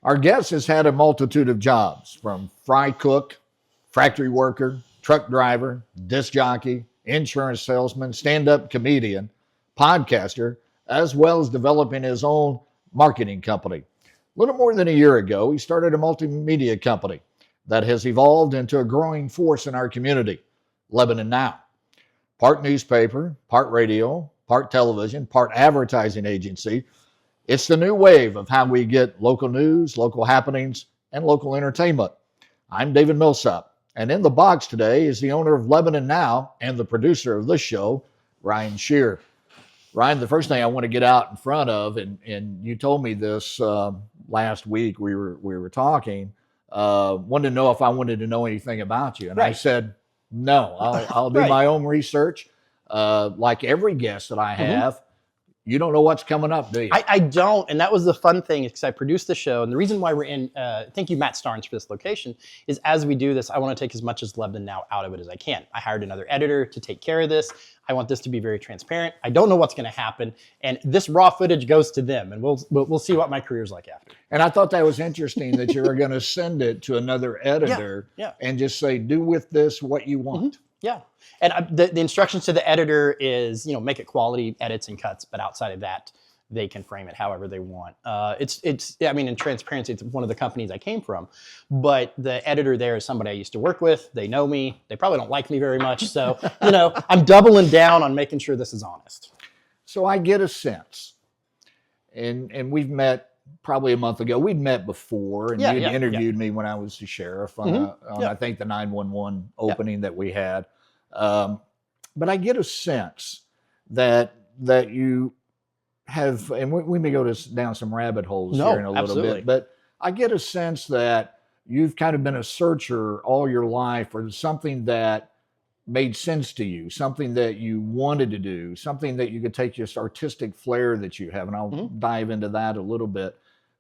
Our guest has had a multitude of jobs, from fry cook, factory worker, truck driver, disc jockey, insurance salesman, stand-up comedian, podcaster, as well as developing his own marketing company. A little more than a year ago, he started a multimedia company that has evolved into a growing force in our community, Lebanon Now. Part newspaper, part radio, part television, part advertising agency. It's the new wave of how we get local news, local happenings, and local entertainment. I'm David Millsap, and in the box today is the owner of Lebanon Now and the producer of this show, Ryan Sherrer. Ryan, the first thing I want to get out in front of, and you told me this last week, we were talking, wanted to know if I wanted to know anything about you. And right. I said, no, I'll do my own research. Like every guest that I have, you don't know what's coming up, do you? I don't, and that was the fun thing, because I produced the show, and the reason why we're in, thank you, Matt Starnes, for this location, is as we do this, I want to take as much as Lebanon Now out of it as I can. I hired another editor to take care of this. I want this to be very transparent. I don't know what's going to happen, and this raw footage goes to them, and we'll see what my career's like after. And I thought that was interesting that you were going to send it to another editor and just say, do with this what you want. Yeah, and the instructions to the editor is, make it quality edits and cuts, but outside of that, they can frame it however they want. I mean, in transparency, it's one of the companies I came from, but the editor there is somebody I used to work with. They know me. They probably don't like me very much, so I'm doubling down on making sure this is honest. So I get a sense, and we've met probably a month ago. We'd met before, and you'd interviewed me when I was the sheriff on, I think, the 911 opening that we had. But I get a sense that you have, and we may go down some rabbit holes here in a little bit, but I get a sense that you've kind of been a searcher all your life for something that made sense to you, something that you wanted to do, something that you could take this artistic flair that you have, and I'll dive into that a little bit,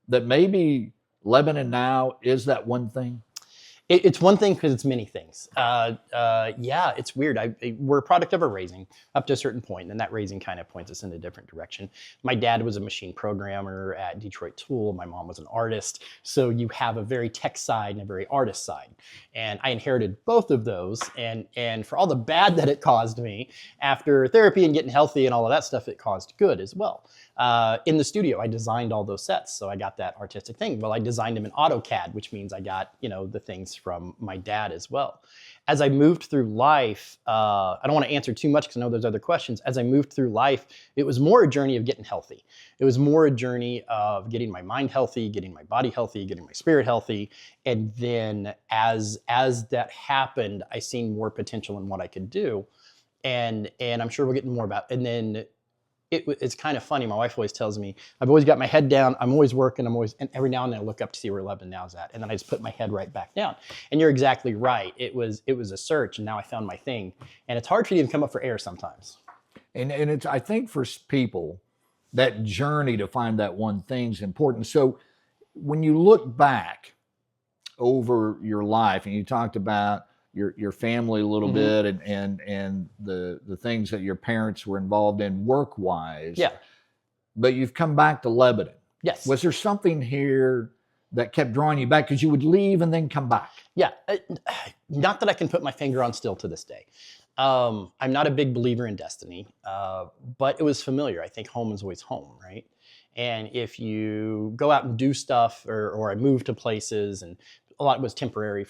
that maybe Lebanon Now is that one thing? It's one thing because it's many things. It's weird. We're a product of a raising up to a certain point, and then that raising kind of points us in a different direction. My dad was a machine programmer at Detroit Tool. My mom was an artist. So you have a very tech side and a very artist side. And I inherited both of those. And for all the bad that it caused me, after therapy and getting healthy and all of that stuff, it caused good as well. In the studio, I designed all those sets, so I got that artistic thing. Well, I designed them in AutoCAD, which means I got, the things from my dad as well. As I moved through life, I don't want to answer too much because I know there's other questions. As I moved through life, it was more a journey of getting healthy. It was more a journey of getting my mind healthy, getting my body healthy, getting my spirit healthy. And then as that happened, I seen more potential in what I could do. And I'm sure we'll get more about, and then it's kind of funny. My wife always tells me, I've always got my head down. I'm always working. and every now and then I look up to see where Lebanon Now's at. And then I just put my head right back down. And you're exactly right. It was a search, and now I found my thing. And it's hard for you to come up for air sometimes. And it's, I think for people, that journey to find that one thing's important. So when you look back over your life, and you talked about your family a little bit, and the things that your parents were involved in work-wise. Yeah. But you've come back to Lebanon. Yes. Was there something here that kept drawing you back? Because you would leave and then come back. Yeah. Not that I can put my finger on still to this day. I'm not a big believer in destiny, but it was familiar. I think home is always home, right? And if you go out and do stuff, or I move to places, and a lot was temporary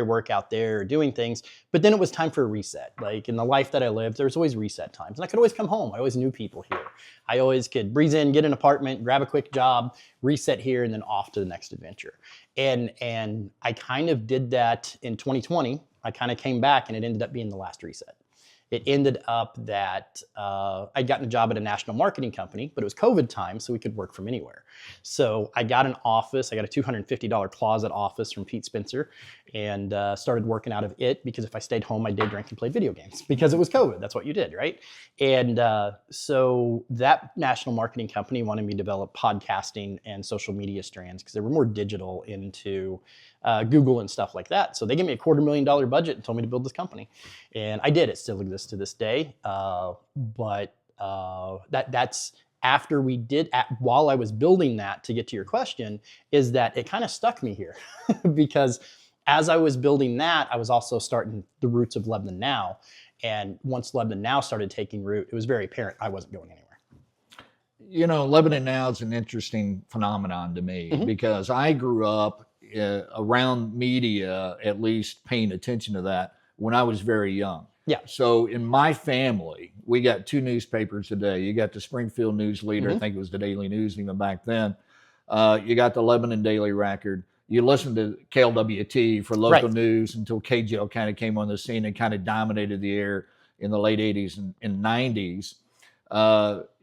work out there, doing things, but then it was time for a reset. Like in the life that I lived, there was always reset times, and I could always come home. I always knew people here. I always could breeze in, get an apartment, grab a quick job, reset here, and then off to the next adventure. And I kind of did that in 2020. I kind of came back, and it ended up being the last reset. It ended up that I'd gotten a job at a national marketing company, but it was COVID time, so we could work from anywhere. So I got an office. I got a $250 closet office from Pete Spencer, and started working out of it, because if I stayed home, I did drink and play video games because it was COVID. That's what you did, right? And so that national marketing company wanted me to develop podcasting and social media strands, because they were more digital into Google and stuff like that. So they gave me a $250,000 budget and told me to build this company. And I did. It still exists to this day. But that's after we did, while I was building that, to get to your question, is that it kind of stuck me here because as I was building that, I was also starting the roots of Lebanon Now. And once Lebanon Now started taking root, it was very apparent I wasn't going anywhere. You know, Lebanon Now is an interesting phenomenon to me because I grew up around media, at least paying attention to that when I was very young. Yeah. So in my family, we got two newspapers a day. You got the Springfield News Leader, I think it was the Daily News even back then. You got the Lebanon Daily Record. You listened to KLWT for local news until KGL kind of came on the scene and kind of dominated the air in the late 80s and 90s.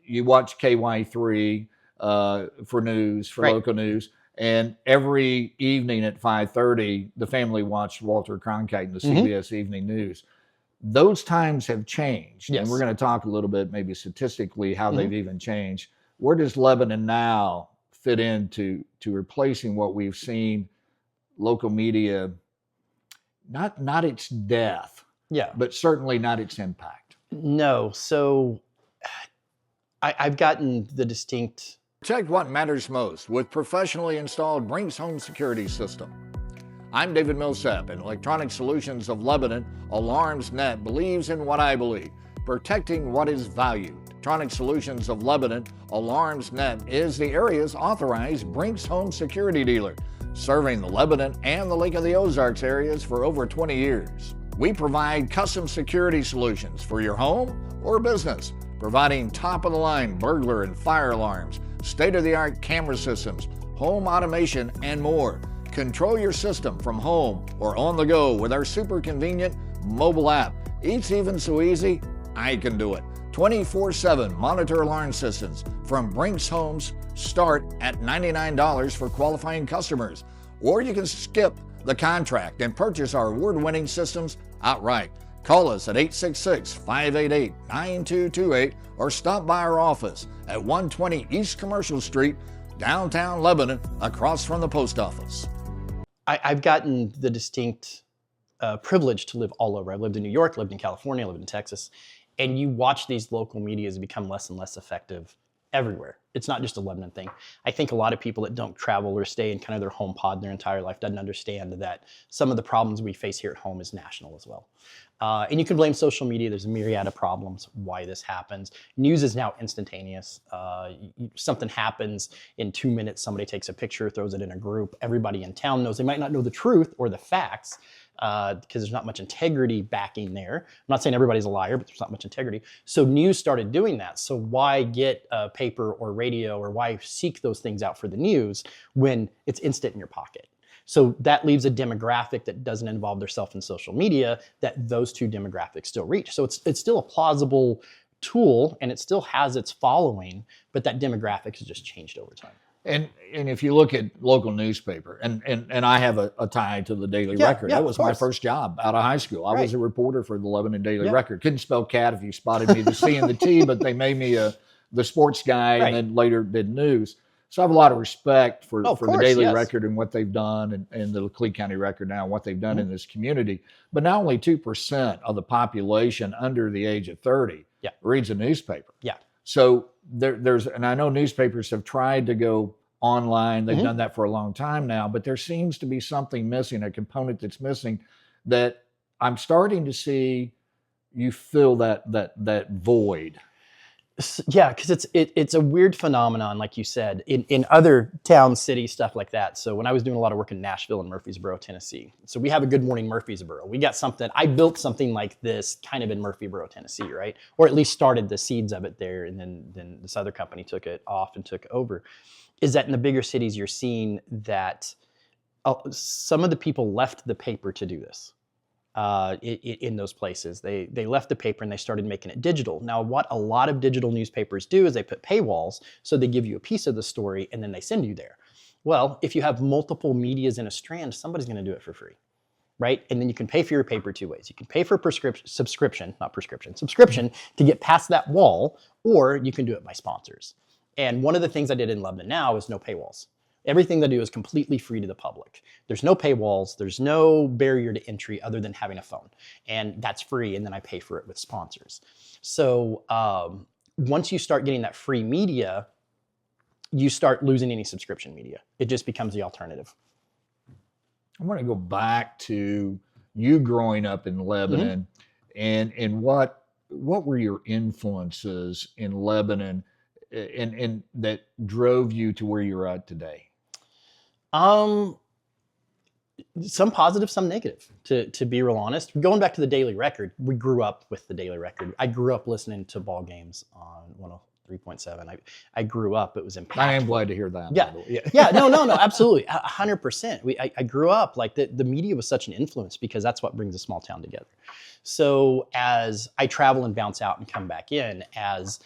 You watch KY3 for news, for local news. And every evening at 5:30, the family watched Walter Cronkite and the CBS Evening News. Those times have changed. Yes. And we're going to talk a little bit, maybe statistically, how they've even changed. Where does Lebanon Now fit into replacing what we've seen local media, not its death, but certainly not its impact? No. So I've gotten the distinct... Protect what matters most with professionally installed Brinks Home Security System. I'm David Millsap, and Electronic Solutions of Lebanon, Alarms Net, believes in what I believe, protecting what is valued. Electronic Solutions of Lebanon, Alarms Net, is the area's authorized Brinks Home Security dealer, serving the Lebanon and the Lake of the Ozarks areas for over 20 years. We provide custom security solutions for your home or business, providing top-of-the-line burglar and fire alarms, state-of-the-art camera systems, home automation, and more. Control your system from home or on the go with our super convenient mobile app. It's even so easy, I can do it. 24/7 monitor alarm systems from Brinks Homes start at $99 for qualifying customers. Or you can skip the contract and purchase our award-winning systems outright. Call us at 866-588-9228 or stop by our office at 120 East Commercial Street, downtown Lebanon, across from the post office. I've gotten the distinct privilege to live all over. I've lived in New York, lived in California, lived in Texas, and you watch these local medias become less and less effective everywhere. It's not just a Lebanon thing. I think a lot of people that don't travel or stay in kind of their home pod their entire life doesn't understand that some of the problems we face here at home is national as well. And you can blame social media. There's a myriad of problems why this happens. News is now instantaneous. Something happens in 2 minutes. Somebody takes a picture, throws it in a group. Everybody in town knows. They might not know the truth or the facts because there's not much integrity backing there. I'm not saying everybody's a liar, but there's not much integrity. So news started doing that. So why get a paper or radio, or why seek those things out for the news when it's instant in your pocket? So that leaves a demographic that doesn't involve themselves in social media that those two demographics still reach. So it's still a plausible tool and it still has its following, but that demographic has just changed over time. And if you look at local newspaper, and I have a tie to the Daily Record. That was my first job out of high school. I was a reporter for the Lebanon Daily Record. Couldn't spell cat if you spotted me, the C and the T, but they made me the sports guy and then later did news. So I have a lot of respect for the Daily Record and what they've done, and the Lee County Record now and what they've done in this community. But now only 2% of the population under the age of 30 reads a newspaper. So there's, and I know newspapers have tried to go online. They've done that for a long time now, but there seems to be something missing, a component that's missing that I'm starting to see you fill that void. Yeah, because it's a weird phenomenon, like you said, in other towns, cities, stuff like that. So when I was doing a lot of work in Nashville and Murfreesboro, Tennessee, so we have a Good Morning Murfreesboro. We got something, I built something like this kind of in Murfreesboro, Tennessee, right? Or at least started the seeds of it there, and then this other company took it off and took it over. Is that in the bigger cities, you're seeing that some of the people left the paper to do this. In those places. They left the paper and they started making it digital. Now, what a lot of digital newspapers do is they put paywalls, so they give you a piece of the story and then they send you there. Well, if you have multiple medias in a strand, somebody's going to do it for free, right? And then you can pay for your paper two ways. You can pay for subscription to get past that wall, or you can do it by sponsors. And one of the things I did in Lebanon Now is no paywalls. Everything they do is completely free to the public. There's no paywalls. There's no barrier to entry other than having a phone. And that's free, and then I pay for it with sponsors. So once you start getting that free media, you start losing any subscription media. It just becomes the alternative. I want to go back to you growing up in Lebanon, and what were your influences in Lebanon, and that drove you to where you're at today? Some positive, some negative, to be real honest. Going back to the Daily Record, we grew up with the Daily Record. I grew up listening to ball games on 103.7. I grew up, it was impactful. I am glad to hear that. Yeah, no, absolutely, 100%. I grew up, like the media was such an influence because that's what brings a small town together. So as I travel and bounce out and come back in, as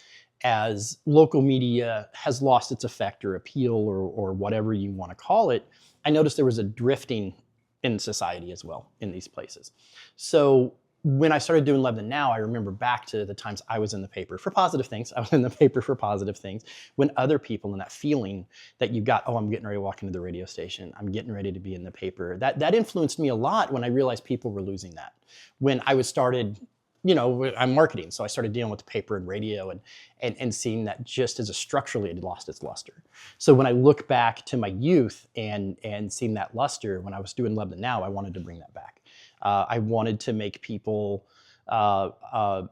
local media has lost its effect or appeal or whatever you want to call it, I noticed there was a drifting in society as well in these places. So when I started doing Lebanon Now, I remember back to the times I was in the paper for positive things. I was in the paper for positive things. When other people, and that feeling that you got, oh, I'm getting ready to walk into the radio station, I'm getting ready to be in the paper, that influenced me a lot when I realized people were losing that. When I was started, I'm marketing, so I started dealing with the paper and radio and seeing that just as a structurally it had lost its luster. So when I look back to my youth and seeing that luster, when I was doing Lebanon Now, I wanted to bring that back. I wanted to make people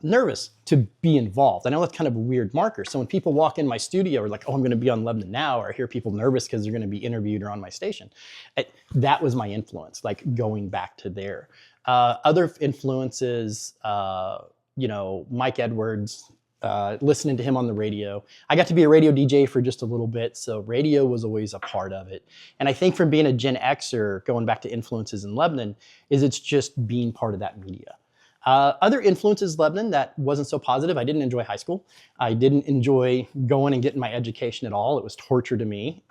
nervous to be involved. I know that's kind of a weird marker. So when people walk in my studio or like, oh, I'm going to be on Lebanon Now, or I hear people nervous because they're going to be interviewed or on my station, that was my influence, like going back to there. Other influences, Mike Edwards, listening to him on the radio. I got to be a radio DJ for just a little bit, so radio was always a part of it. And I think from being a Gen Xer, going back to influences in Lebanon, is it's just being part of that media. Other influences, Lebanon, that wasn't so positive. I didn't enjoy high school. I didn't enjoy going and getting my education at all. It was torture to me.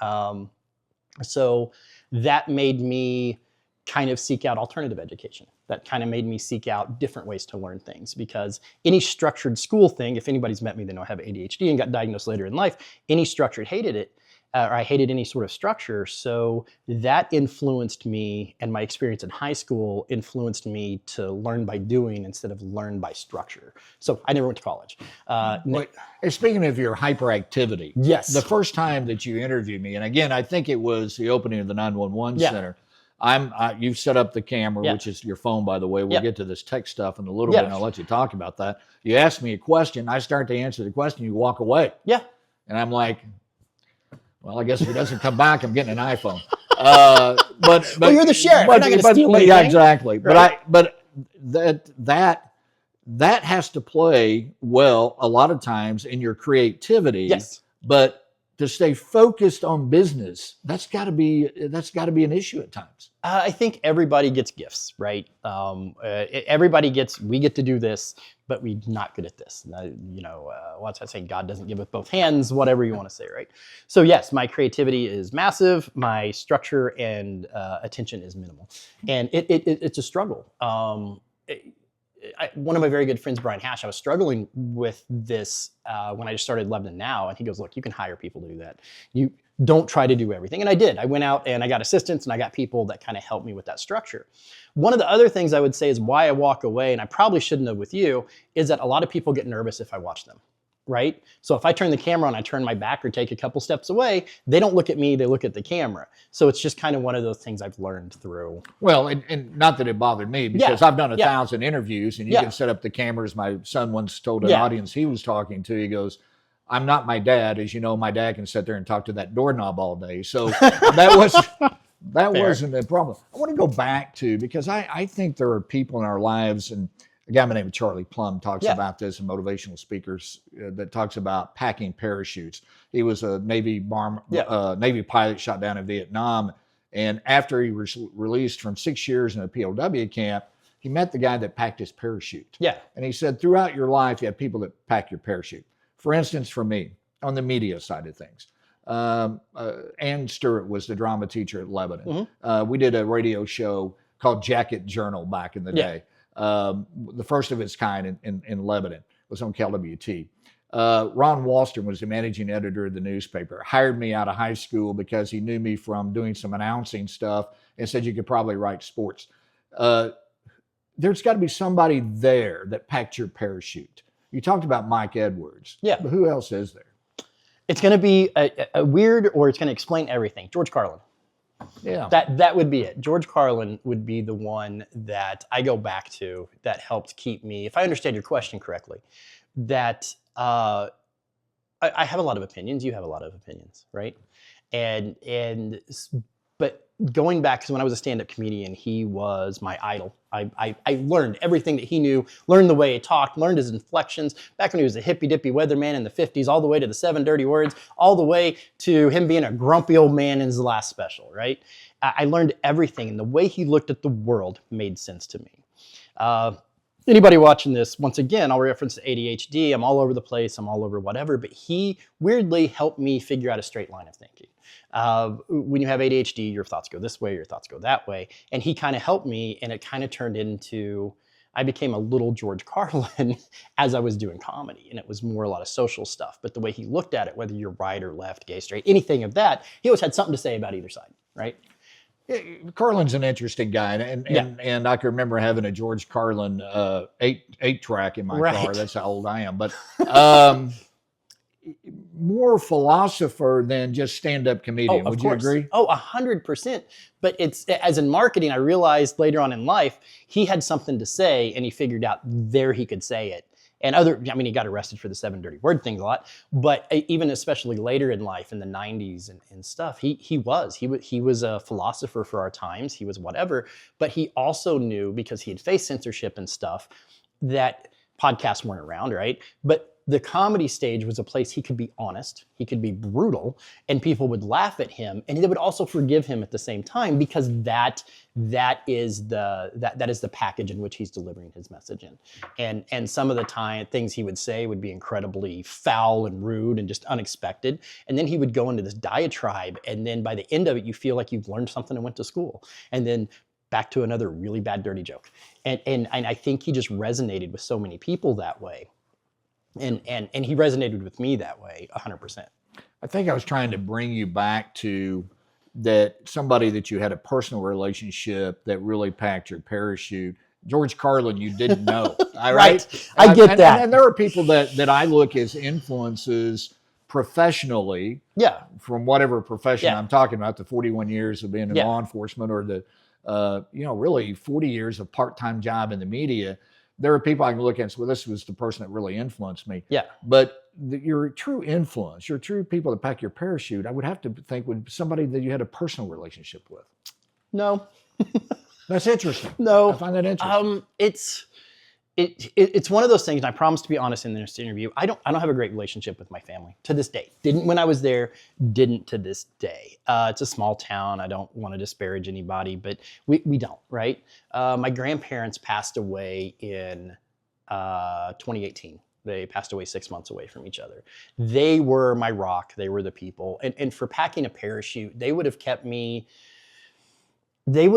So that made me kind of seek out alternative education. That kind of made me seek out different ways to learn things, because any structured school thing, if anybody's met me, they know I have ADHD and got diagnosed later in life, any structured hated it, or I hated any sort of structure. So that influenced me, and my experience in high school influenced me to learn by doing instead of learn by structure. So I never went to college. Speaking of your hyperactivity, yes, the first time that you interviewed me, and again, I think it was the opening of the 911 center. You've set up the camera, which is your phone, by the way. We'll get to this tech stuff in a little bit, and I'll let you talk about that. You ask me a question, I start to answer the question, you walk away. Yeah. And I'm like, well, I guess if he doesn't come back, I'm getting an iPhone. But well, you're the sheriff. You're not going to steal anything. Yeah, exactly. Right? But that has to play well a lot of times in your creativity. Yes. But to stay focused on business, that's got to be an issue at times. I think everybody gets gifts, right? We get to do this, but we're not good at this. What's that saying? God doesn't give with both hands, whatever you want to say, right? So yes, my creativity is massive. My structure and attention is minimal. And it's a struggle. One of my very good friends, Brian Hash, I was struggling with this when I just started Lebanon Now, and he goes, look, you can hire people to do that. You don't try to do everything. And I did. I went out and I got assistants and I got people that kind of helped me with that structure. One of the other things I would say is why I walk away, and I probably shouldn't have with you, is that a lot of people get nervous if I watch them. Right? So if I turn the camera on, I turn my back or take a couple steps away, they don't look at me, they look at the camera. So it's just kind of one of those things I've learned through. Well, and not that it bothered me, because I've done 1,000 interviews, and you can set up the cameras. My son once told an audience he was talking to, he goes, I'm not my dad. As you know, my dad can sit there and talk to that doorknob all day. So that wasn't a problem. I want to go back to, because I think there are people in our lives, and a guy by the name of Charlie Plum talks about this in motivational speakers, that talks about packing parachutes. He was a Navy pilot shot down in Vietnam. And after he was released from 6 years in a POW camp, he met the guy that packed his parachute. Yeah. And he said, throughout your life, you have people that pack your parachute. For instance, for me, on the media side of things, Ann Stewart was the drama teacher at Lebanon. Mm-hmm. We did a radio show called Jacket Journal back in the day. The first of its kind in Lebanon. Was on KLWT. Ron Walston was the managing editor of the newspaper, hired me out of high school because he knew me from doing some announcing stuff and said you could probably write sports. There's got to be somebody there that packed your parachute. You talked about Mike Edwards. Yeah. But who else is there? It's going to be a weird, or it's going to explain everything. George Carlin. Yeah. That would be it. George Carlin would be the one that I go back to that helped keep me, if I understand your question correctly, that I have a lot of opinions. You have a lot of opinions, right? But going back, because when I was a stand-up comedian, he was my idol. I learned everything that he knew, learned the way he talked, learned his inflections, back when he was a hippy-dippy weatherman in the 50s, all the way to the 7 Dirty Words, all the way to him being a grumpy old man in his last special, right? I learned everything, and the way he looked at the world made sense to me. Anybody watching this, once again, I'll reference ADHD. I'm all over the place. I'm all over whatever. But he weirdly helped me figure out a straight line of thinking. When you have ADHD, your thoughts go this way, your thoughts go that way. And he kind of helped me, and it kind of turned into, I became a little George Carlin as I was doing comedy. And it was more a lot of social stuff. But the way he looked at it, whether you're right or left, gay, straight, anything of that, he always had something to say about either side, right? Yeah, Carlin's an interesting guy, and I can remember having a George Carlin eight track in my car. That's how old I am. But more philosopher than just stand-up comedian. Would you agree? Oh, 100%. But it's, as in marketing, I realized later on in life, he had something to say, and he figured out there he could say it. And he got arrested for the 7 Dirty Word thing a lot, but even especially later in life, in the 90s and stuff, he was a philosopher for our times. He was whatever, but he also knew, because he had faced censorship and stuff, that podcasts weren't around, right? But the comedy stage was a place he could be honest, he could be brutal, and people would laugh at him, and they would also forgive him at the same time, because that is the package in which he's delivering his message in. And some of the time things he would say would be incredibly foul and rude and just unexpected. And then he would go into this diatribe, and then by the end of it, you feel like you've learned something and went to school. And then back to another really bad, dirty joke. And I think he just resonated with so many people that way. And he resonated with me that way 100%. I think I was trying to bring you back to that, somebody that you had a personal relationship that really packed your parachute. George Carlin, you didn't know. All right. I get that. And there are people that I look as influences professionally. Yeah. From whatever profession I'm talking about, the 41 years of being in law enforcement, or the really 40 years of part-time job in the media. There are people I can look at and say, well, this was the person that really influenced me. Yeah. But your true influence, your true people that pack your parachute, I would have to think would be somebody that you had a personal relationship with. No. That's interesting. No. I find that interesting. It's one of those things, and I promise to be honest in this interview, I don't have a great relationship with my family to this day. Didn't when I was there, didn't to this day. It's a small town. I don't want to disparage anybody, but we don't, right? My grandparents passed away in 2018. They passed away 6 months away from each other. They were my rock. They were the people. And for packing a parachute, they would have kept me, they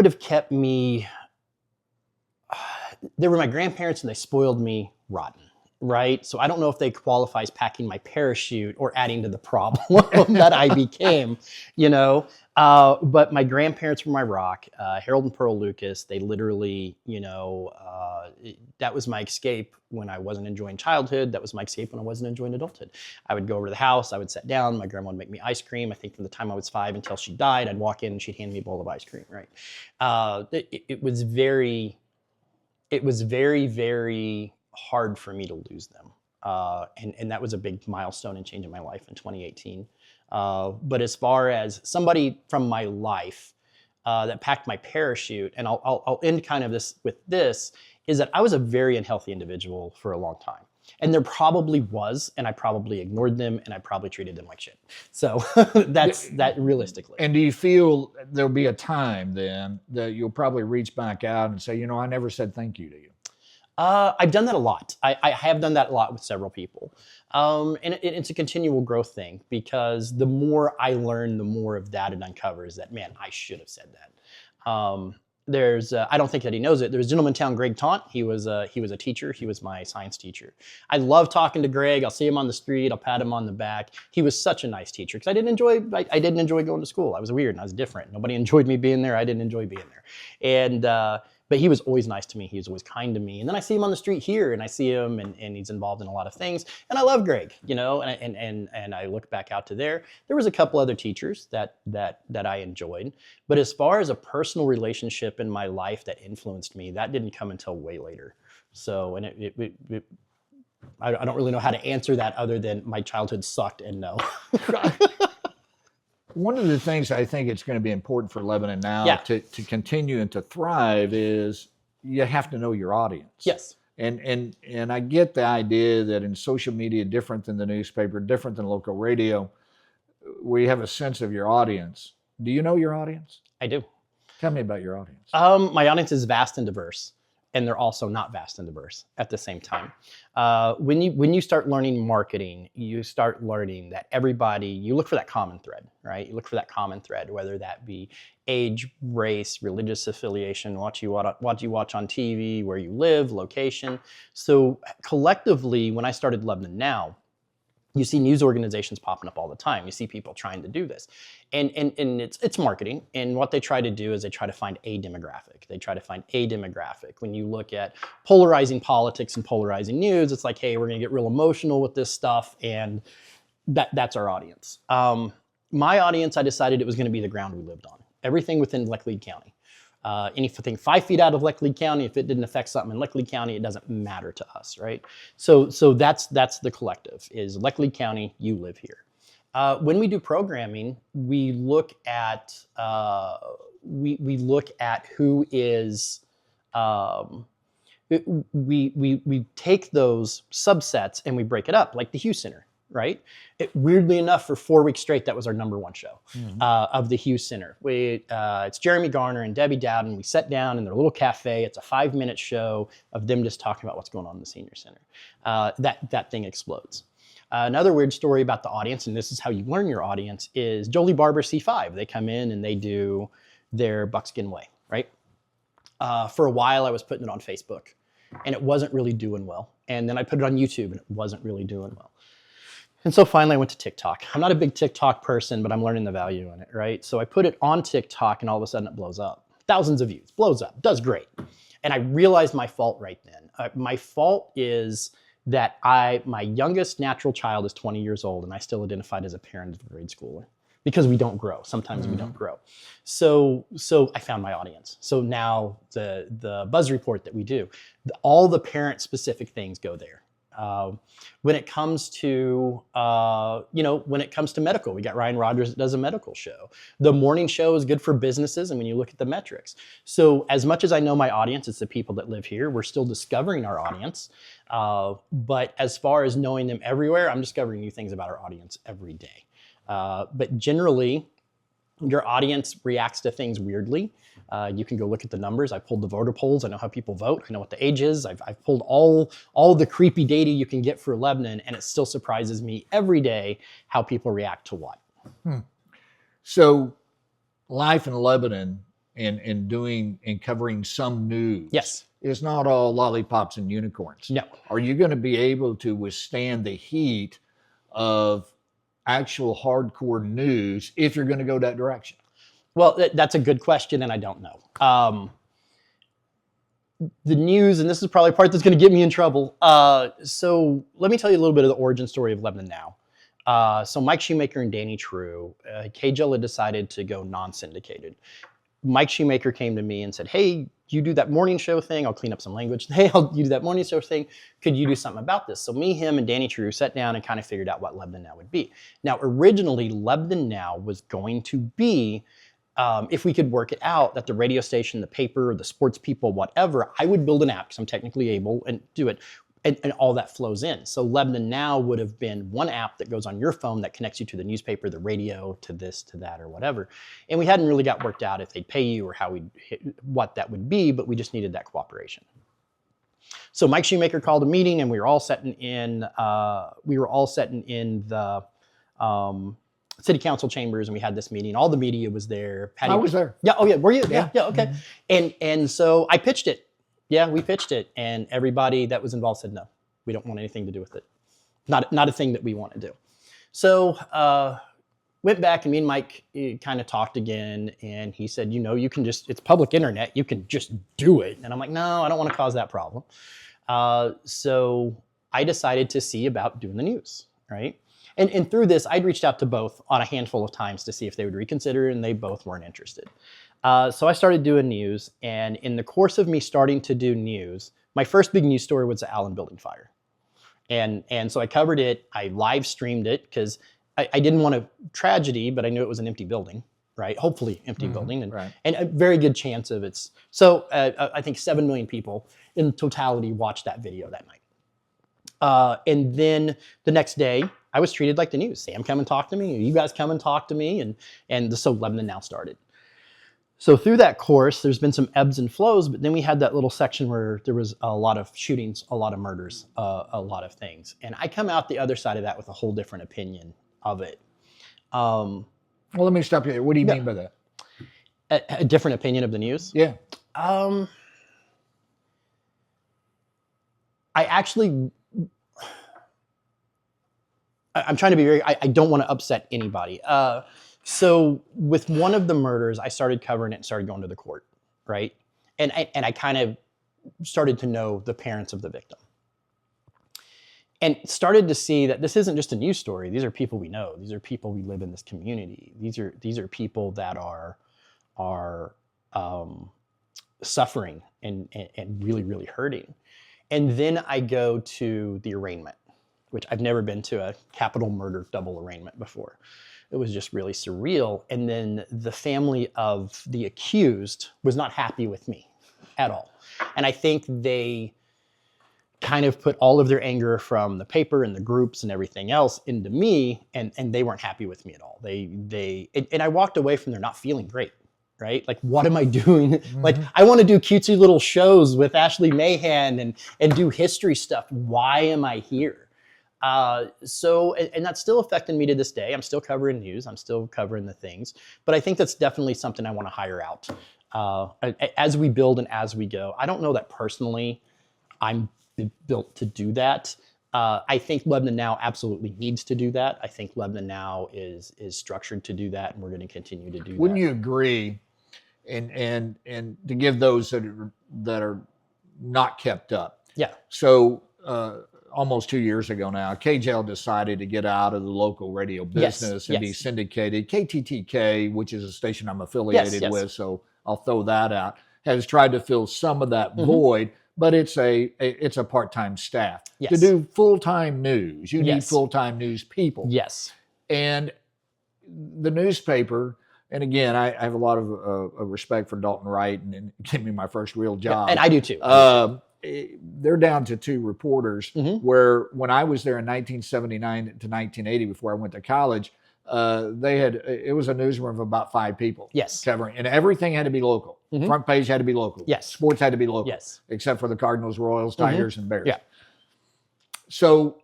were my grandparents, and they spoiled me rotten, right? So I don't know if they qualify as packing my parachute or adding to the problem that I became, But my grandparents were my rock. Harold and Pearl Lucas, they literally, that was my escape when I wasn't enjoying childhood. That was my escape when I wasn't enjoying adulthood. I would go over to the house. I would sit down. My grandma would make me ice cream. I think from the time I was 5 until she died, I'd walk in and she'd hand me a bowl of ice cream, right? It was very, very hard for me to lose them. And that was a big milestone and change in my life in 2018. But as far as somebody from my life that packed my parachute, and I'll end kind of this with this, is that I was a very unhealthy individual for a long time. And there probably was, and I probably ignored them, and I probably treated them like shit. So that's that realistically. And do you feel there'll be a time then that you'll probably reach back out and say, I never said thank you to you? I've done that a lot. I have done that a lot with several people. And it's a continual growth thing, because the more I learn, the more of that it uncovers that, man, I should have said that. I don't think that he knows it. There's a gentleman in town, Greg Taunt. He was a teacher. He was my science teacher. I love talking to Greg. I'll see him on the street. I'll pat him on the back. He was such a nice teacher, because I didn't enjoy going to school. I was weird and I was different. Nobody enjoyed me being there. I didn't enjoy being there. And But he was always nice to me. He was always kind to me. And then I see him on the street here, and I see him, and he's involved in a lot of things. And I love Greg, you know. And I look back out to there. There was a couple other teachers that I enjoyed, but as far as a personal relationship in my life that influenced me, that didn't come until way later. So, and I don't really know how to answer that other than my childhood sucked and no. One of the things I think it's going to be important for Lebanon Now Yeah. to continue and to thrive is you have to know your audience. Yes. And I get the idea that in social media, different than the newspaper, different than local radio, we have a sense of your audience. Do you know your audience? I do. Tell me about your audience. My audience is vast and diverse, and they're also not vast and diverse at the same time. When you start learning marketing, you start learning that you look for that common thread, right? You look for that common thread, whether that be age, race, religious affiliation, what you watch on TV, where you live, location. So collectively, when I started Lebanon Now, you see news organizations popping up all the time. You see people trying to do this. And it's marketing. And what they try to do is they try to find a demographic. When you look at polarizing politics and polarizing news, it's like, hey, we're going to get real emotional with this stuff. And that's our audience. My audience, I decided it was going to be the ground we lived on. Everything within Lake County. Anything 5 feet out of Lake County, if it didn't affect something in Lake County, it doesn't matter to us, right? So that's the collective, is Lake County, you live here. When we do programming, we look at we look at who is we take those subsets and we break it up, like the Hughes Center. Right? Weirdly enough, for 4 weeks straight, that was our #1 show of the Hughes Center. It's Jeremy Garner and Debbie Dowden. We sat down in their little cafe. It's a 5-minute show of them just talking about what's going on in the senior center. That thing explodes. Another weird story about the audience, and this is how you learn your audience, is Jolie Barber C5. They come in and they do their Buckskin Way, right? For a while, I was putting it on Facebook, and it wasn't really doing well. And then I put it on YouTube, and it wasn't really doing well. And so finally I went to TikTok. I'm not a big TikTok person, but I'm learning the value in it, right? So I put it on TikTok and all of a sudden it blows up. Thousands of views, blows up, does great. And I realized my fault right then. My fault is that my youngest natural child is 20 years old and I still identified as a parent of a grade schooler because we don't grow. Sometimes we don't grow. So I found my audience. So now the buzz report that we do, all the parent specific things go there. When it comes to medical, we got Ryan Rogers that does a medical show. The morning show is good for businesses, and when you look at the metrics. So as much as I know my audience, it's the people that live here. We're still discovering our audience. But as far as knowing them everywhere, I'm discovering new things about our audience every day. But generally, your audience reacts to things weirdly. You can go look at the numbers. I pulled the voter polls. I know how people vote. I know what the age is. I've pulled all the creepy data you can get for Lebanon, and it still surprises me every day how people react to what. So life in Lebanon and covering some news Yes. is not all lollipops and unicorns. No. Are you going to be able to withstand the heat of actual hardcore news if you're going to go that direction? Well, that's a good question, and I don't know. The news, and this is probably part that's going to get me in trouble. So let me tell you a little bit of the origin story of Lebanon Now. So Mike Shoemaker and Danny True, KJL had decided to go non-syndicated. Mike Shoemaker came to me and said, hey, you do that morning show thing. I'll clean up some language. Hey, you do that morning show thing. Could you do something about this? So me, him, and Danny True sat down and kind of figured out what Lebanon Now would be. Now, originally, Lebanon Now was going to be, if we could work it out, that the radio station, the paper, the sports people, whatever, I would build an app because I'm technically able and do it. And all that flows in. So Lebanon Now would have been one app that goes on your phone that connects you to the newspaper, the radio, to this, to that, or whatever. And we hadn't really got worked out if they'd pay you or what that would be, but we just needed that cooperation. So Mike Shoemaker called a meeting, and we were all sitting in the city council chambers, and we had this meeting. All the media was there. I was there. Yeah. Oh yeah. Were you? Yeah. Yeah. Okay. And so I pitched it. Yeah, we pitched it, and everybody that was involved said, no, we don't want anything to do with it. Not a thing that we want to do. So went back and me and Mike kind of talked again, and he said, you can just, it's public internet, you can just do it. And I'm like, no, I don't want to cause that problem. So I decided to see about doing the news, right? And through this, I'd reached out to both on a handful of times to see if they would reconsider, and they both weren't interested. So I started doing news, and in the course of me starting to do news, my first big news story was the Allen building fire. And so I covered it, I live streamed it, because I didn't want a tragedy, but I knew it was an empty building, right? Hopefully empty building, and a very good chance of it's. So I think 7 million people in totality watched that video that night. And then the next day, I was treated like the news. Sam, come and talk to me. You guys come and talk to me. And so Lebanon Now started. So through that course, there's been some ebbs and flows, but then we had that little section where there was a lot of shootings, a lot of murders, a lot of things. And I come out the other side of that with a whole different opinion of it. Well, let me stop you. What do you mean by that? A different opinion of the news? Yeah. I actually, I'm trying to be very, I don't want to upset anybody. So with one of the murders, I started covering it and started going to the court, right? And I kind of started to know the parents of the victim. And started to see that this isn't just a news story. These are people we know. These are people we live in this community. These are people that are suffering and really, really hurting. And then I go to the arraignment, which I've never been to a capital murder double arraignment before. It was just really surreal. And then the family of the accused was not happy with me at all. And I think they kind of put all of their anger from the paper and the groups and everything else into me, and they weren't happy with me at all. And I walked away from there not feeling great, right? Like, what am I doing? Mm-hmm. Like, I want to do cutesy little shows with Ashley Mahan and do history stuff. Why am I here? So that's still affecting me to this day. I'm still covering news. I'm still covering the things, but I think that's definitely something I want to hire out as we build and as we go. I don't know that personally I'm built to do that. I think Lebanon Now absolutely needs to do that. I think Lebanon Now is structured to do that, and we're going to continue to do that. Wouldn't you agree? And to give those that are not kept up. Yeah. So almost 2 years ago now, KJL decided to get out of the local radio business and be syndicated. KTTK, which is a station I'm affiliated with, so I'll throw that out, has tried to fill some of that void. But it's a part-time staff. To do full-time news, you need full-time news people. Yes. And the newspaper, and again, I have a lot of respect for Dalton Wright, and gave me my first real job. And I do too. They're down to 2 reporters, where when I was there in 1979 to 1980, before I went to college, it was a newsroom of about 5 people covering, and everything had to be local. Front page had to be local. Sports had to be local. Except for the Cardinals, Royals, Tigers, and Bears. So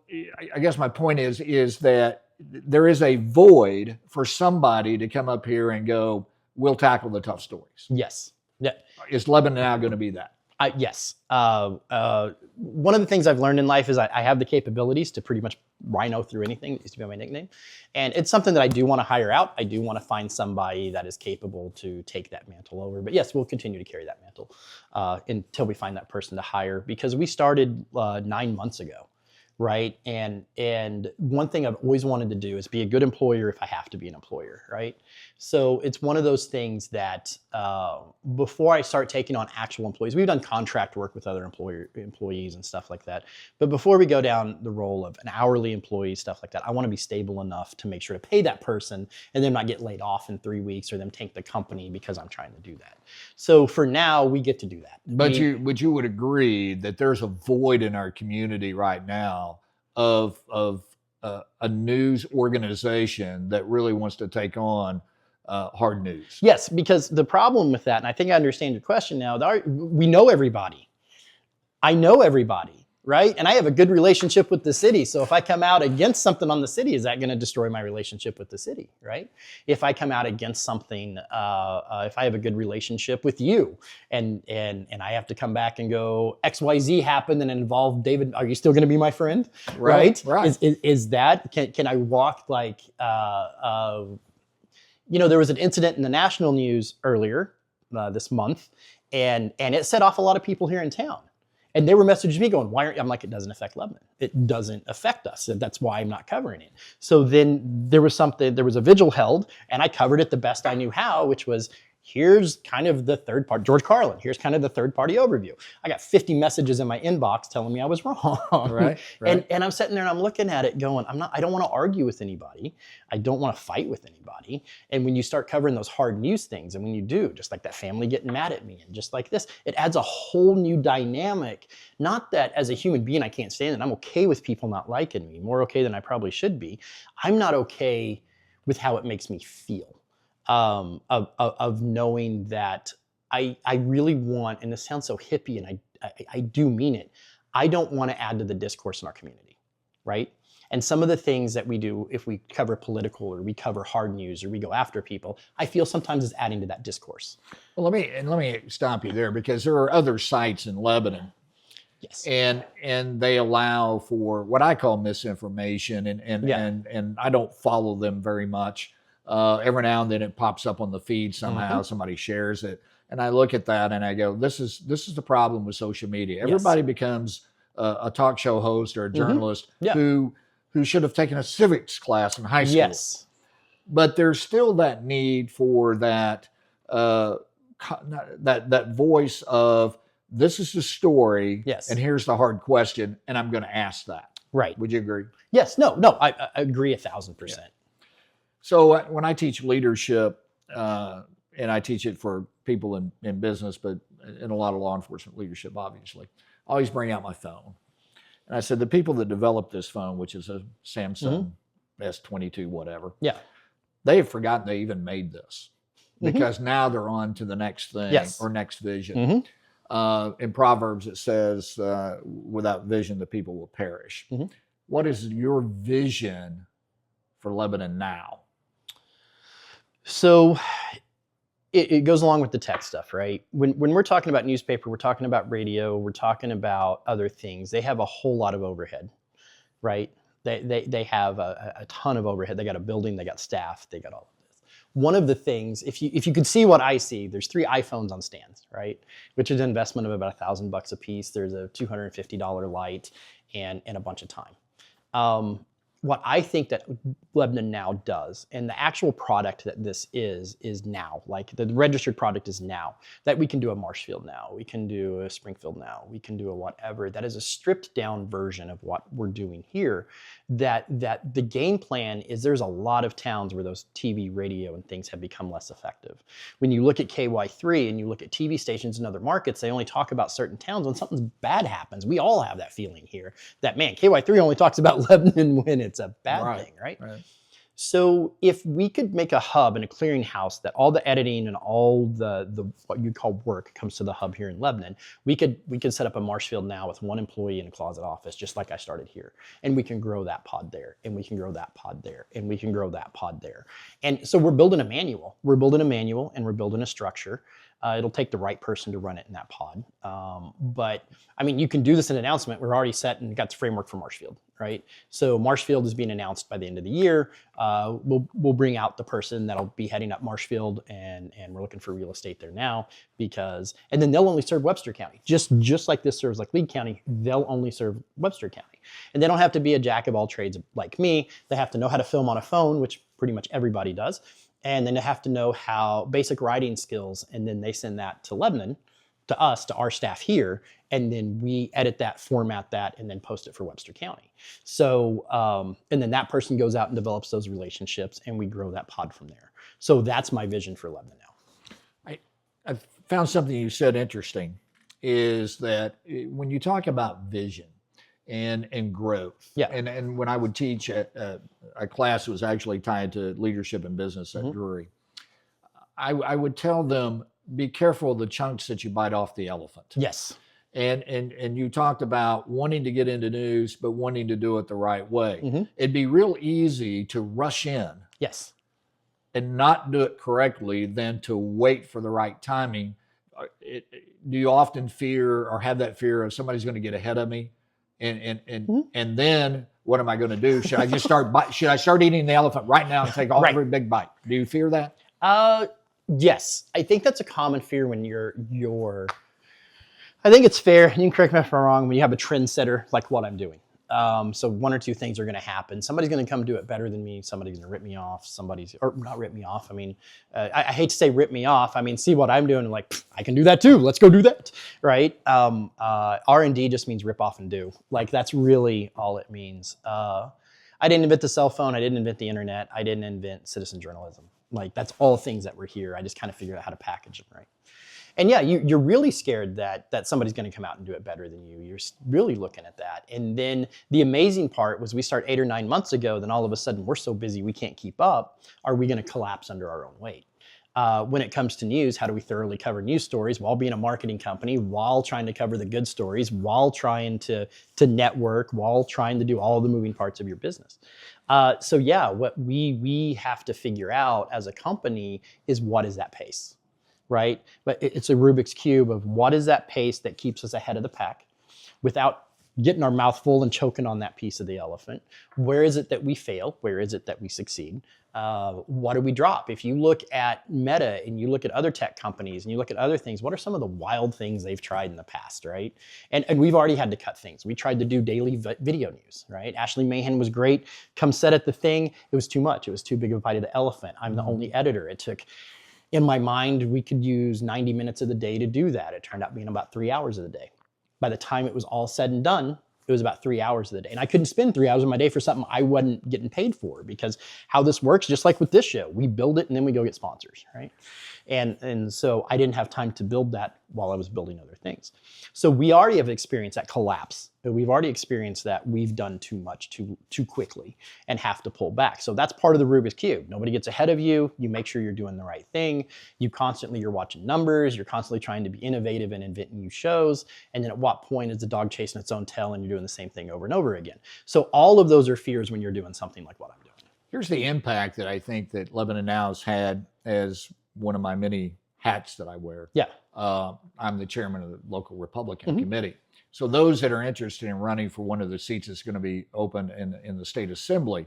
I guess my point is that there is a void for somebody to come up here and go, we'll tackle the tough stories. Yes. Yeah. Is Lebanon Now going to be that? Yes. One of the things I've learned in life is I have the capabilities to pretty much rhino through anything. It used to be my nickname. And it's something that I do want to hire out. I do want to find somebody that is capable to take that mantle over. But yes, we'll continue to carry that mantle until we find that person to hire, because we started 9 months ago. Right. And one thing I've always wanted to do is be a good employer if I have to be an employer. Right. So it's one of those things that before I start taking on actual employees, we've done contract work with other employees and stuff like that. But before we go down the role of an hourly employee, stuff like that, I want to be stable enough to make sure to pay that person and then not get laid off in 3 weeks or them tank the company because I'm trying to do that. So for now, we get to do that. But you would agree that there's a void in our community right now of a news organization that really wants to take on hard news. Yes, because the problem with that, and I think I understand your question now, we know everybody. I know everybody, right? And I have a good relationship with the city. So if I come out against something on the city, is that going to destroy my relationship with the city, right? If I come out against something, if I have a good relationship with you and I have to come back and go, XYZ happened and involved David, are you still going to be my friend? Right. Is that, can I walk like there was an incident in the national news earlier this month, and it set off a lot of people here in town. And they were messaging me going, why aren't you? I'm like, it doesn't affect Lebanon. It doesn't affect us. And that's why I'm not covering it. So then there was a vigil held, and I covered it the best I knew how, which was, here's kind of the third part, George Carlin, here's kind of the third party overview. I got 50 messages in my inbox telling me I was wrong. Right. And I'm sitting there and I'm looking at it going, I don't want to argue with anybody. I don't want to fight with anybody. And when you start covering those hard news things, and when you do, just like that family getting mad at me and just like this, it adds a whole new dynamic. Not that as a human being, I can't stand it. I'm okay with people not liking me, more okay than I probably should be. I'm not okay with how it makes me feel. Of knowing that I really want, and this sounds so hippie, and I do mean it, I don't want to add to the discourse in our community, right? And some of the things that we do, if we cover political or we cover hard news or we go after people, I feel sometimes is adding to that discourse. Well, let me stop you there, because there are other sites in Lebanon. Yes. And they allow for what I call misinformation, and I don't follow them very much. Every now and then it pops up on the feed somehow. Somebody shares it, and I look at that and I go, "This is the problem with social media. Everybody becomes a talk show host or a journalist who should have taken a civics class in high school." Yes, but there's still that need for that that voice of, this is the story, and here's the hard question, and I'm going to ask that. Right? Would you agree? Yes. No. I agree 1,000%. So when I teach leadership, and I teach it for people in business, but in a lot of law enforcement leadership, obviously, I always bring out my phone. And I said, the people that developed this phone, which is a Samsung S22, whatever, they have forgotten they even made this, because now they're on to the next thing or next vision. In Proverbs, it says, without vision, the people will perish. What is your vision for Lebanon Now? So it goes along with the tech stuff, right? When we're talking about newspaper, we're talking about radio, we're talking about other things. They have a whole lot of overhead, right? They have a ton of overhead. They got a building, they got staff, they got all of this. One of the things, if you could see what I see, there's 3 iPhones on stands, right? Which is an investment of about $1,000 a piece. There's a $250 light and a bunch of time. What I think that Lebanon Now does, and the actual product that this is Now, like the registered product is Now, that we can do a Marshfield Now, we can do a Springfield Now, we can do a whatever. That is a stripped down version of what we're doing here. That the game plan is, there's a lot of towns where those TV, radio, and things have become less effective. When you look at KY3 and you look at TV stations in other markets, they only talk about certain towns when something bad happens. We all have that feeling here, that, man, KY3 only talks about Lebanon when it's a bad thing, right? So if we could make a hub and a clearinghouse that all the editing and all the what you call work comes to the hub here in Lebanon, we could set up a Marshfield Now with 1 employee in a closet office, just like I started here. And we can grow that pod there, and we can grow that pod there, and we can grow that pod there. And so we're building a manual. We're building a manual, and we're building a structure. It'll take the right person to run it in that pod. But I mean, you can do this in an announcement. We're already set and got the framework for Marshfield, right? So Marshfield is being announced by the end of the year. We'll bring out the person that'll be heading up Marshfield, and we're looking for real estate there now, and then they'll only serve Webster County. Just like this serves like Lee County, they'll only serve Webster County. And they don't have to be a jack of all trades like me. They have to know how to film on a phone, which pretty much everybody does. And then they have to know how basic writing skills, and then they send that to Lebanon, to us, to our staff here, and then we edit that, format that, and then post it for Webster County. So, and then that person goes out and develops those relationships, and we grow that pod from there. So that's my vision for Lebanon Now. I found something you said interesting, is that when you talk about vision and growth, and when I would teach at a class that was actually tied to leadership and business at Drury, I would tell them, be careful of the chunks that you bite off the elephant. Yes. And you talked about wanting to get into news, but wanting to do it the right way. It'd be real easy to rush in. Yes. And not do it correctly than to wait for the right timing. Do you often fear or have that fear of somebody's going to get ahead of me? And then What am I going to do? Should I just should I start eating the elephant right now and take every big bite? Do you fear that? Yes. I think that's a common fear when I think it's fair, and you can correct me if I'm wrong, when you have a trendsetter like what I'm doing. So one or two things are going to happen. Somebody's going to come do it better than me. Somebody's going to rip me off. Or not rip me off. I mean, I hate to say rip me off. I mean, see what I'm doing and like, I can do that too. Let's go do that. Right. R&D just means rip off and do. Like, that's really all it means. I didn't invent the cell phone. I didn't invent the internet. I didn't invent citizen journalism. Like, that's all things that were here. I just kind of figured out how to package them right. And yeah, you're really scared that somebody's going to come out and do it better than you. You're really looking at that. And then the amazing part was we start 8 or 9 months ago, then all of a sudden we're so busy we can't keep up. Are we going to collapse under our own weight? When it comes to news, how do we thoroughly cover news stories while being a marketing company, while trying to cover the good stories, while trying to network, while trying to do all the moving parts of your business? So yeah, what we have to figure out as a company is, what is that pace? Right? But it's a Rubik's Cube of what is that pace that keeps us ahead of the pack without getting our mouth full and choking on that piece of the elephant. Where is it that we fail? Where is it that we succeed? What do we drop? If you look at Meta and you look at other tech companies and you look at other things, what are some of the wild things they've tried in the past, right? And we've already had to cut things. We tried to do daily video news, right? Ashley Mahan was great. Come set at the thing. It was too much. It was too big of a bite of the elephant. I'm the only editor. It took... In my mind, we could use 90 minutes of the day to do that. It turned out being about 3 hours of the day. By the time it was all said and done, it was about 3 hours of the day. And I couldn't spend 3 hours of my day for something I wasn't getting paid for, because how this works, just like with this show, we build it and then we go get sponsors, right? And so I didn't have time to build that while I was building other things. So we already have experienced that collapse. We've already experienced that we've done too much too quickly and have to pull back. So that's part of the Rubik's Cube. Nobody gets ahead of you. You make sure you're doing the right thing. You're watching numbers. You're constantly trying to be innovative and invent new shows. And then at what point is the dog chasing its own tail and you're doing the same thing over and over again? So all of those are fears when you're doing something like what I'm doing. Here's the impact that I think that Lebanon Now has had as one of my many hats that I wear. Yeah. I'm the chairman of the local Republican committee. So those that are interested in running for one of the seats that's going to be open in the state assembly,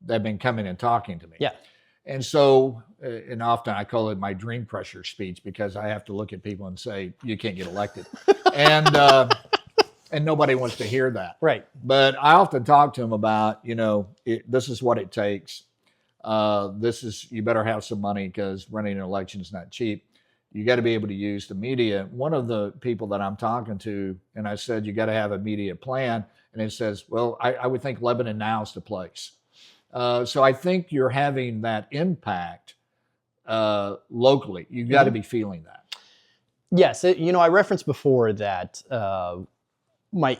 they've been coming and talking to me. Yeah. And so, and often I call it my dream crusher speech, because I have to look at people and say, you can't get elected. and nobody wants to hear that. Right. But I often talk to them about, this is what it takes. You better have some money, because running an election is not cheap. You got to be able to use the media. One of the people that I'm talking to, and I said, you got to have a media plan. And it says, well, I would think Lebanon Now is the place. So I think you're having that impact locally. You got to be feeling that. Yes. I referenced before that my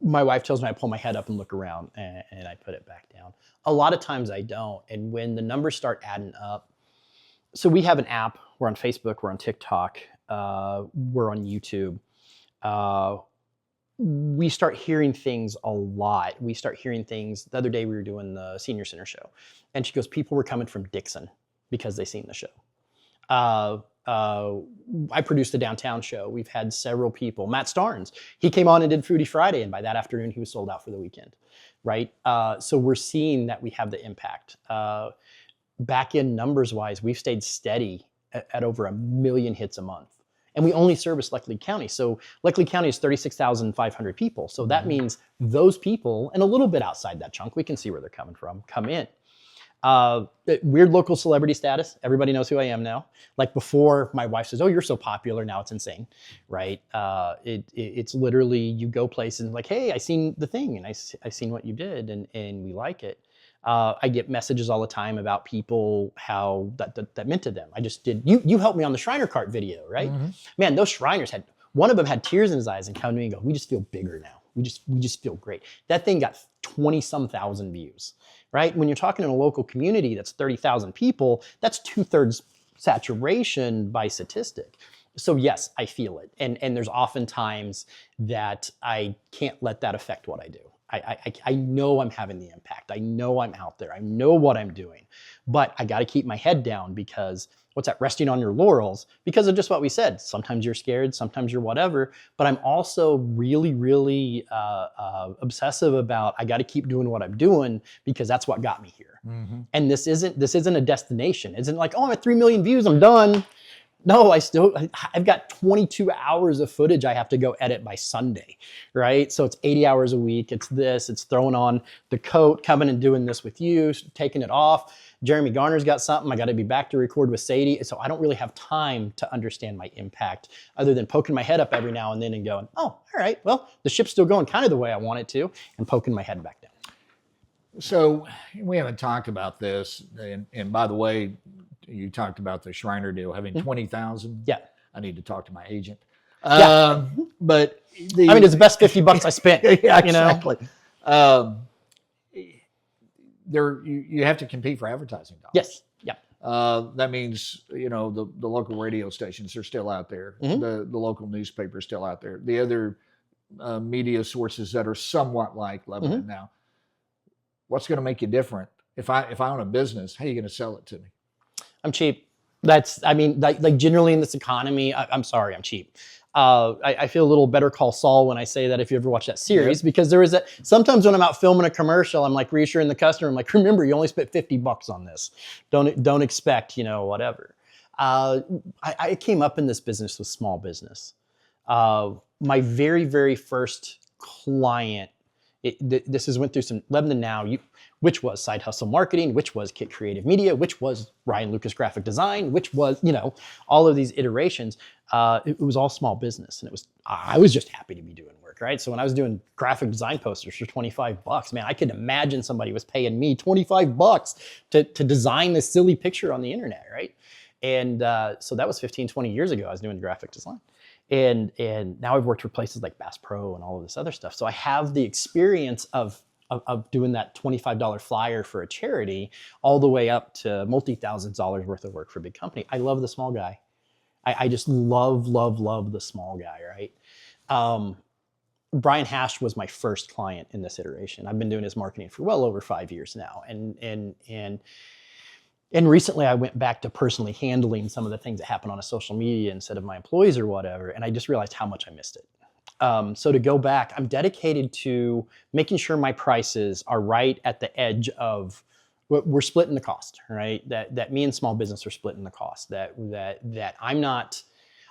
wife tells me I pull my head up and look around and I put it back down. A lot of times I don't. And when the numbers start adding up, so we have an app. We're on Facebook. We're on TikTok. We're on YouTube. We start hearing things a lot. We start hearing things. The other day we were doing the senior center show, and she goes, people were coming from Dixon because they seen the show. I produced the downtown show. We've had several people. Matt Starnes, he came on and did Foodie Friday, and by that afternoon he was sold out for the weekend, right? So we're seeing that we have the impact. Back in numbers wise, we've stayed steady at over 1 million hits a month. And we only service Leclerc County. So Leclerc County is 36,500 people. So that means those people, and a little bit outside that chunk, we can see where they're coming from, come in. Weird local celebrity status. Everybody knows who I am now. Like before, my wife says, oh, you're so popular. Now it's insane, right? It's literally, you go places and like, hey, I seen the thing and I seen what you did and we like it. I get messages all the time about people, how that meant to them. I just did, you helped me on the Shriner Cart video, right? Man, those Shriners one of them had tears in his eyes and come to me and go, we just feel bigger now. We just feel great. That thing got 20-some thousand views, right? When you're talking in a local community that's 30,000 people, that's 2/3 saturation by statistic. So yes, I feel it. And there's often times that I can't let that affect what I do. I know I'm having the impact. I know I'm out there. I know what I'm doing, but I got to keep my head down, because resting on your laurels because of just what we said. Sometimes you're scared, sometimes you're whatever, but I'm also really, really obsessive about, I got to keep doing what I'm doing because that's what got me here. And this isn't a destination. It isn't like, oh, I'm at 3 million views, I'm done. No, I've got 22 hours of footage I have to go edit by Sunday, right? So it's 80 hours a week. It's throwing on the coat, coming and doing this with you, taking it off. Jeremy Garner's got something. I got to be back to record with Sadie. So I don't really have time to understand my impact other than poking my head up every now and then and going, oh, all right, well, the ship's still going kind of the way I want it to, and poking my head back down. So we haven't talked about this. And by the way, you talked about the Shriner deal having 20,000. Yeah. I need to talk to my agent. Yeah. But it's the best $50 I spent. Yeah, exactly. You have to compete for advertising dollars. Yes. Yeah. That means, the local radio stations are still out there. The local newspaper is still out there. The other media sources that are somewhat like Lebanon Now. What's going to make you different? If I own a business, how are you going to sell it to me? I'm cheap. Like generally in this economy, I'm sorry, I'm cheap. I feel a little Better Call Saul when I say that if you ever watch that series, because there is sometimes when I'm out filming a commercial, I'm like reassuring the customer, I'm like, remember, you only spent $50 on this. Don't expect, whatever. I came up in this business with small business. My very, very first client, this went through some Lebanon Now, which was Side Hustle Marketing, which was Kit Creative Media, which was Ryan Lucas Graphic Design, which was, all of these iterations. It was all small business, and I was just happy to be doing work, right? So when I was doing graphic design posters for $25, man, I could imagine somebody was paying me $25 to design this silly picture on the internet, right? And so that was 15, 20 years ago. I was doing graphic design. And now I've worked for places like Bass Pro and all of this other stuff. So I have the experience of doing that $25 flyer for a charity all the way up to multi-thousands of dollars worth of work for a big company. I love the small guy. I just love the small guy, right? Brian Hash was my first client in this iteration. I've been doing his marketing for well over 5 years now. And recently I went back to personally handling some of the things that happen on a social media instead of my employees or whatever. And I just realized how much I missed it. So to go back, I'm dedicated to making sure my prices are right at the edge of, we're splitting the cost, right? That me and small business are splitting the cost, that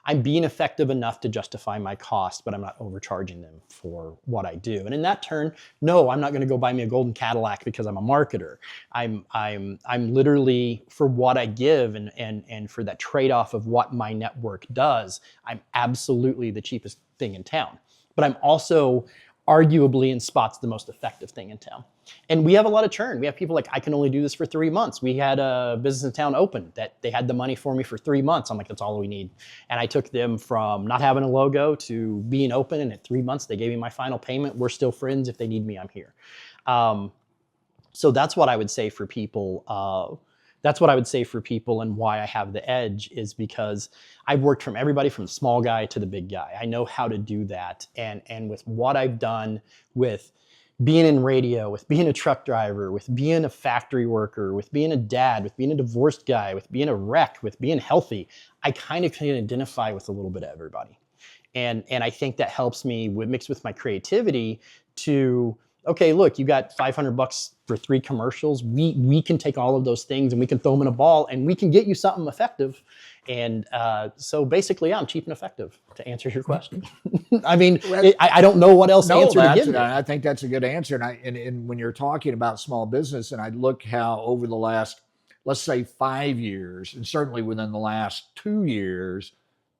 I'm being effective enough to justify my cost, but I'm not overcharging them for what I do. And in that turn, no, I'm not going to go buy me a golden Cadillac because I'm a marketer. I'm literally, for what I give and for that trade-off of what my network does, I'm absolutely the cheapest thing in town. But I'm also arguably in spots the most effective thing in town. And we have a lot of churn. We have people like, I can only do this for 3 months. We had a business in town open that they had the money for me for 3 months. I'm like, that's all we need. And I took them from not having a logo to being open. And at 3 months, they gave me my final payment. We're still friends. If they need me, I'm here. So that's what I would say for people. That's what I would say for people, and why I have the edge is because I've worked from everybody from the small guy to the big guy. I know how to do that. And with what I've done with being in radio, with being a truck driver, with being a factory worker, with being a dad, with being a divorced guy, with being a wreck, with being healthy, I kind of can identify with a little bit of everybody. And I think that helps me mixed with my creativity to, okay, look, you got $500 for 3 commercials. We can take all of those things and we can throw them in a ball and we can get you something effective. And so basically, I'm cheap and effective, to answer your question. I mean, I don't know what else answer to give you. I think that's a good answer. And when you're talking about small business, and I look how over the last, let's say 5 years, and certainly within the last 2 years,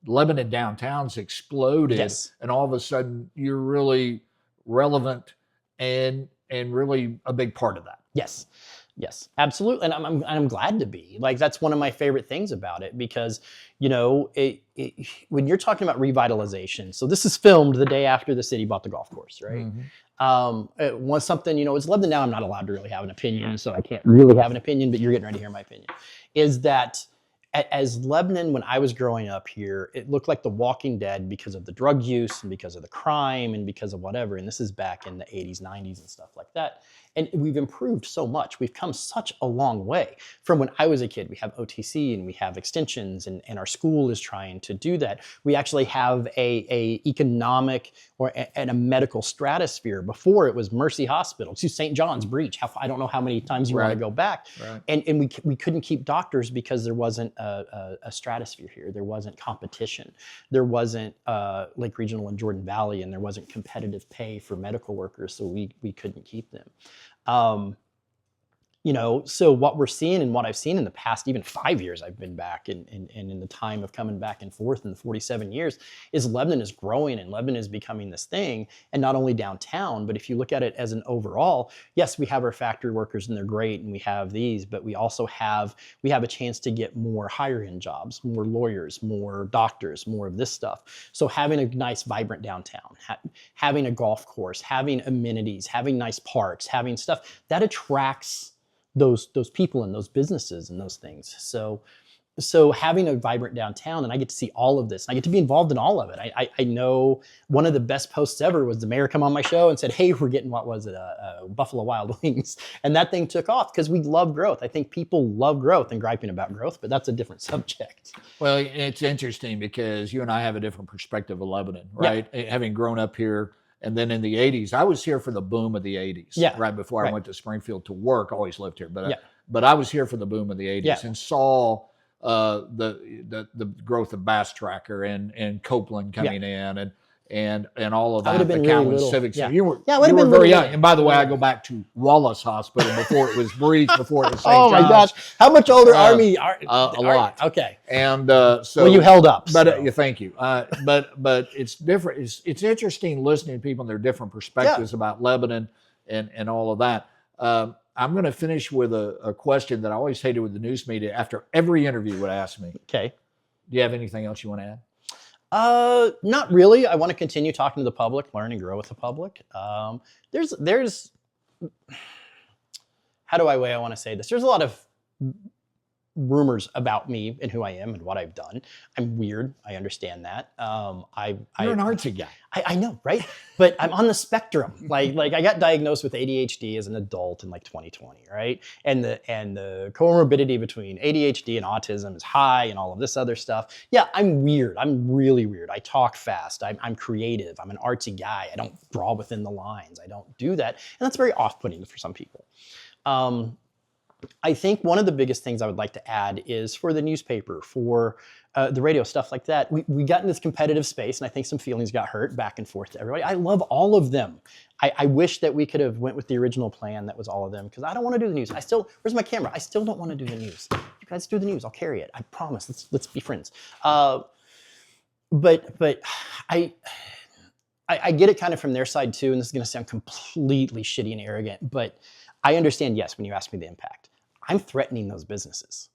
Lebanon downtown's exploded. Yes. And all of a sudden, you're really relevant and really a big part of that. Yes, absolutely. And I'm glad to be. Like, that's one of my favorite things about it because, when you're talking about revitalization, so this is filmed the day after the city bought the golf course, right? Mm-hmm. It was something, it's Lebanon Now. I'm not allowed to really have an opinion, so I can't really have an opinion, but you're getting ready to hear my opinion. Is that as Lebanon, when I was growing up here, it looked like The Walking Dead because of the drug use and because of the crime and because of whatever. And this is back in the 80s, 90s and stuff like that. And we've improved so much. We've come such a long way from when I was a kid. We have OTC and we have extensions, and our school is trying to do that. We actually have a economic and a medical stratosphere. Before it was Mercy Hospital to St. John's Breach. I don't know how many times you want to go back. Right. And we couldn't keep doctors because there wasn't a stratosphere here. There wasn't competition. There wasn't Lake Regional and Jordan Valley, and there wasn't competitive pay for medical workers, so we couldn't keep them. So what we're seeing and what I've seen in the past, even 5 years I've been back and in the time of coming back and forth in the 47 years, is Lebanon is growing and Lebanon is becoming this thing. And not only downtown, but if you look at it as an overall, yes, we have our factory workers and they're great and we have these, but we also have a chance to get more higher end jobs, more lawyers, more doctors, more of this stuff. So having a nice, vibrant downtown, having a golf course, having amenities, having nice parks, having stuff, that attracts those people and those businesses and those things. So having a vibrant downtown, and I get to see all of this, and I get to be involved in all of it. I know one of the best posts ever was the mayor come on my show and said, hey, we're getting, Buffalo Wild Wings. And that thing took off because we love growth. I think people love growth and griping about growth, but that's a different subject. Well, it's interesting because you and I have a different perspective of Lebanon, right? Yeah. Having grown up here. And then in the 80s, I was here for the boom of the 80s, right before I went to Springfield to work. Always lived here, but I was here for the boom of the 80s and saw the growth of Bass Tracker and Copeland coming in and all of that. The Cowan Civic Center. You were very young. And by the way, I go back to Wallace Hospital before it was Breach, before it was St. John's. Oh my gosh! How much older Army? A lot. Okay. And so, well, you held up. But thank you. But it's different. It's interesting listening to people and their different perspectives about Lebanon and all of that. I'm going to finish with a question that I always hated with the news media after every interview would ask me. Okay. Do you have anything else you want to add? Not really. I want to continue talking to the public, learn and grow with the public. There's how do I want to say this? There's a lot of rumors about me and who I am and what I've done. I'm weird. I understand that. You're an artsy guy. I know, right? But I'm on the spectrum. Like I got diagnosed with ADHD as an adult in like 2020, right? And the comorbidity between ADHD and autism is high and all of this other stuff. Yeah, I'm weird. I'm really weird. I talk fast. I'm creative. I'm an artsy guy. I don't draw within the lines. I don't do that. And that's very off-putting for some people. I think one of the biggest things I would like to add is for the newspaper, for the radio, stuff like that. We got in this competitive space, and I think some feelings got hurt back and forth to everybody. I love all of them. I wish that we could have went with the original plan that was all of them, because I don't want to do the news. Where's my camera? I still don't want to do the news. You guys do the news. I'll carry it. I promise. Let's be friends. But I get it kind of from their side too, and this is going to sound completely shitty and arrogant, but I understand, yes, when you ask me the impact. I'm threatening those businesses.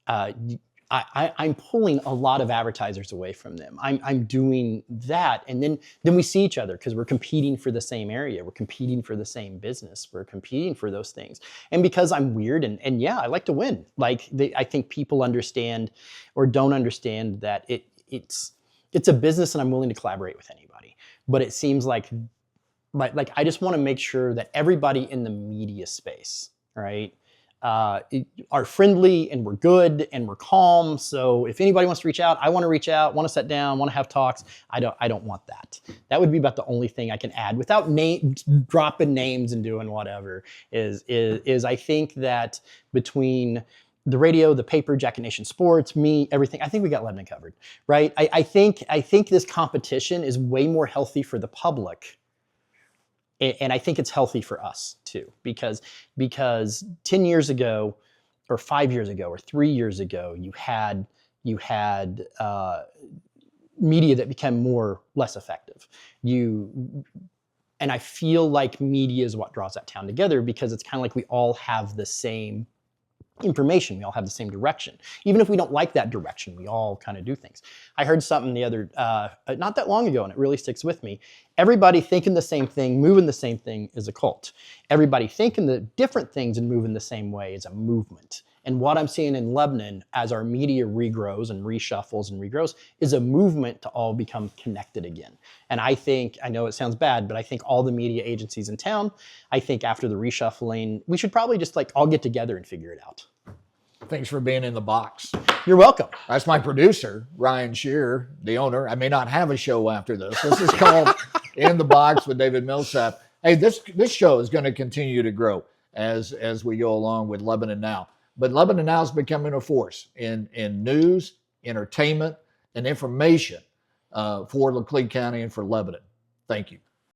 I'm pulling a lot of advertisers away from them. I'm doing that, and then we see each other because we're competing for the same area. We're competing for the same business. We're competing for those things. And because I'm weird, and yeah, I like to win. I think people understand or don't understand that it's a business, and I'm willing to collaborate with anybody. But it seems like I just want to make sure that everybody in the media space, right, are friendly and we're good and we're calm. So if anybody wants to reach out, I want to reach out, want to sit down, want to have talks. I don't want that. That would be about the only thing I can add without dropping names and doing whatever is I think that between the radio, the paper, Jacket Nation Sports, me, everything, I think we got Lebanon covered, right? I think this competition is way more healthy for the public. And I think it's healthy for us too, because 10 years ago, or 5 years ago, or 3 years ago, you had media that became less effective. And I feel like media is what draws that town together, because it's kind of like we all have the same information. We all have the same direction. Even if we don't like that direction, we all kind of do things. I heard something the other, not that long ago, and it really sticks with me. Everybody thinking the same thing, moving the same thing is a cult. Everybody thinking the different things and moving the same way is a movement. And what I'm seeing in Lebanon as our media regrows and reshuffles and regrows is a movement to all become connected again. And I think, I know it sounds bad, but I think all the media agencies in town, I think after the reshuffling, we should probably just like all get together and figure it out. Thanks for being in the box. You're welcome. That's my producer, Ryan Sherrer, the owner. I may not have a show after this. This is called In the Box with David Millsap. Hey, this show is going to continue to grow as we go along with Lebanon Now. But Lebanon Now is becoming a force in news, entertainment, and information for Laclede County and for Lebanon. Thank you.